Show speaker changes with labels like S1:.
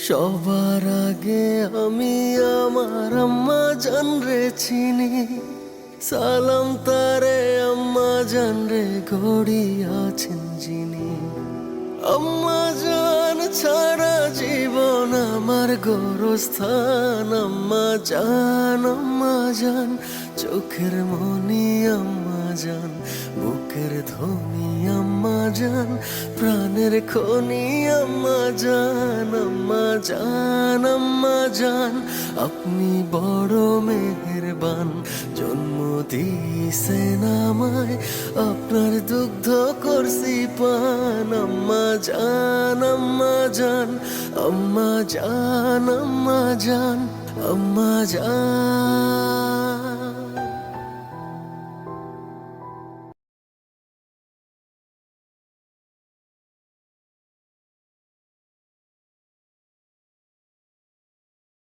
S1: সবার আগে আমি আমার আম্মা জান রে চিনি, সালাম তারে আম্মা জান রে গড়িয়াছেন যিনি। আম্মা জান ছাড়া জীবন আমার গোরস্থান। আম্মা জান চোখের মনি। আম্মা জান বুকের ধ্বনি। আম্মা জান প্রাণের খনি। আম্মা জান আপনি বড় মেহেরবান। জন্ম দিয়েছেন আমায়, আপনার দুগ্ধ করছি পান। আম্মা জান আম্মা জান আম্মা জান আম্মা জান আম্মা জান।